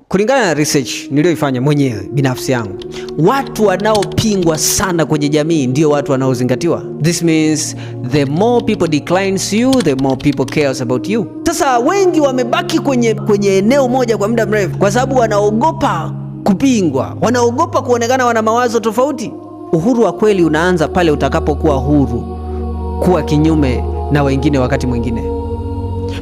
Kulingana na research niliyoifanya mwenyewe binafsi yangu, watu wanaopingwa sana kwenye jamii ndio watu wanaozingatiwa. This means the more people declines you, the more people cares about you. Sasa wengi wamebaki kwenye eneo moja kwa muda mrefu kwa sababu wanaogopa kupingwa, wanaogopa kuonekana wana mawazo tofauti. Uhuru wa kweli unaanza pale utakapokuwa huru kuwa kinyume na wengine wakati mwingine.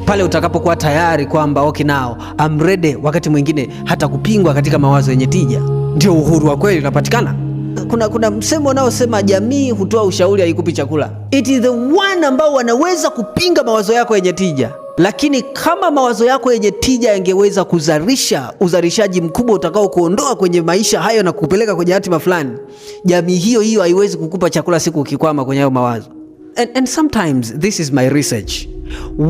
Pale utakapokuwa tayari kwamba okay now I'm ready wakati mwingine hata kupingwa katika mawazo yenye tija, ndio uhuru wa kweli unapatikana. Kuna msemo unaosema jamii hutoa ushauri haikupi chakula. It is the one ambao wanaweza kupinga mawazo yako yenye tija. Lakini kama mawazo yako yenye tija yangeweza kuzalisha uzalishaji mkubwa utakao kuondoa kwenye maisha hayo na kupeleka kwenye hatima fulani, jamii hiyo haiwezi kukupa chakula siku ukikwama kwenye hayo mawazo. And sometimes this is my research.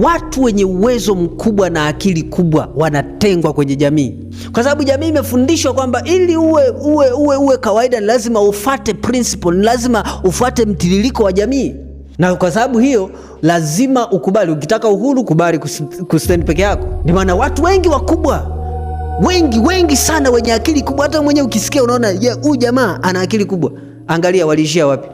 Watu wenye uwezo mkubwa na akili kubwa wanatengwa kwenye jamii, kwa sababu jamii imefundishwa kwamba ili uwe kawaida ni lazima ufate principle, ni lazima ufate mtiririko wa jamii. Na kwa sababu hiyo lazima ukubali, ukitaka uhuru kubali kustand peke yako. Ni maana watu wengi wakubwa, wengi sana wenye akili kubwa, hata mwenye ukisikia unaona huyu jamaa ana akili kubwa, angalia waliishia wapi?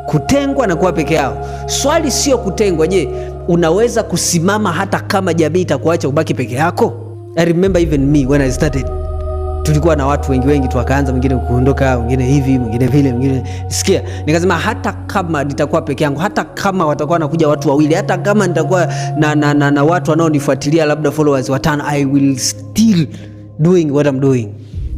Kutengwa na kuwa peke yao. Swali sio kutengwa, je, unaweza kusimama hata kama jamii itakuacha ubaki peke yako? I remember even me when I started, tulikuwa na watu wengi tukaanza, mwingine kuondoka, mwingine hivi, mwingine vile, mwingine sikia. Nikasema hata kama nitakuwa peke yangu, hata kama watakuwa nakuja watu wawili, hata kama nitakuwa na watu wanaonifuatilia labda followers 5, I will still doing what I'm doing,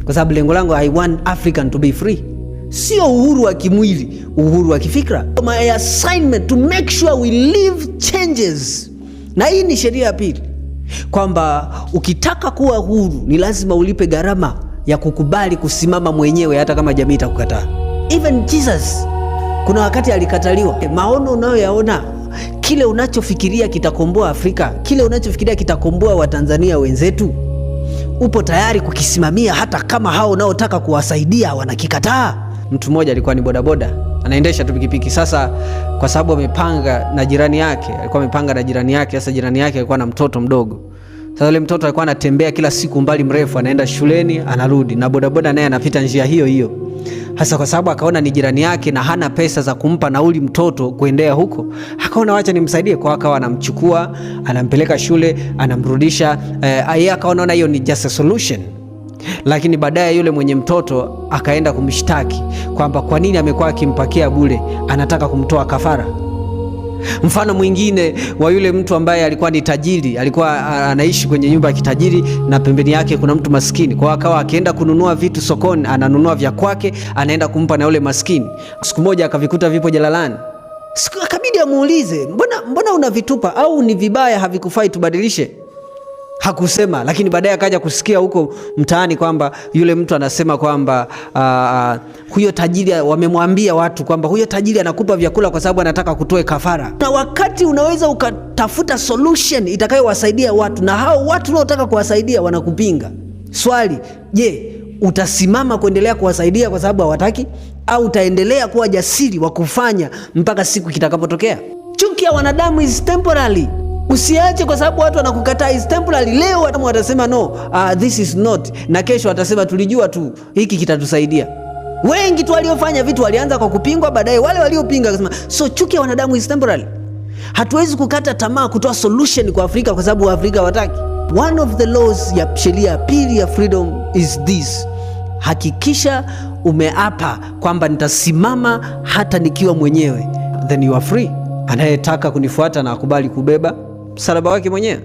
kwa sababu lengo langu I want African to be free. Sio uhuru wa kimwili, uhuru wa kifikra. My assignment to make sure we live changes. Na hii ni sheria ya pili, kwamba ukitaka kuwa huru ni lazima ulipe gharama ya kukubali kusimama mwenyewe hata kama jamii itakukataa. Even Jesus kuna wakati alikataliwa. Maono unayoyaona, kile unachofikiria kitakomboa Afrika, kile unachofikiria kitakomboa Watanzania wenzetu, upo tayari kukisimamia hata kama hao unaotaka kuwasaidia wanakikataa. Mtu mmoja alikuwa ni bodaboda, anaendesha tu pikipiki. Sasa kwa sababu amepanga na jirani yake, sasa jirani yake alikuwa na mtoto mdogo. Sasa yule mtoto alikuwa anatembea kila siku mbali mrefu, anaenda shuleni anarudi, na bodaboda naye anapita njia hiyo. Hasa kwa sababu akaona ni jirani yake na hana pesa za kumpa nauli mtoto kuendea huko, akaona wacha nimsaidie. Kwa akawa anamchukua, anampeleka shule, anamrudisha. Yeye akaona hiyo ni just a solution. Lakini baadaye yule mwenye mtoto akaenda kumshtaki kwamba kwa nini amekuwa akimpakia bure, anataka kumtoa kafara. Mfano mwingine wa yule mtu ambaye alikuwa ni tajiri, alikuwa anaishi kwenye nyumba ya kitajiri na pembeni yake kuna mtu maskini. Kwa akawa akienda kununua vitu sokoni, ananunua vya kwake, anaenda kumpa na yule maskini. Siku moja akavikuta vipo jalalani. Akabidi amuulize, mbona unavitupa, au ni vibaya havikufai tubadilishe? Hakusema, lakini baadaye akaja kusikia huko mtaani kwamba yule mtu anasema kwamba huyo tajiri, wamemwambia watu kwamba huyo tajiri anakupa vyakula kwa sababu anataka kutoe kafara. Na wakati unaweza ukatafuta solution itakayowasaidia watu, na hao watu unaotaka kuwasaidia wanakupinga. Swali, je, utasimama kuendelea kuwasaidia kwa sababu hawataki, au utaendelea kuwa jasiri wa kufanya mpaka siku kitakapotokea? Chuki ya wanadamu is temporary. Usiache kwa sababu watu wanakukataa, is temporary. Leo watasema no, this is not, na kesho watasema tulijua tu hiki kitatusaidia. Wengi tu waliofanya vitu walianza kwa kupingwa, baadaye wale waliopinga wakasema. So chuki ya wanadamu is temporary. Hatuwezi kukata tamaa kutoa solution kwa Afrika kwa sababu Afrika hawataki. One of the laws ya sheria pili ya freedom is this: hakikisha umeapa kwamba nitasimama hata nikiwa mwenyewe, then you are free. Anayetaka kunifuata na akubali kubeba msalaba wake mwenyewe.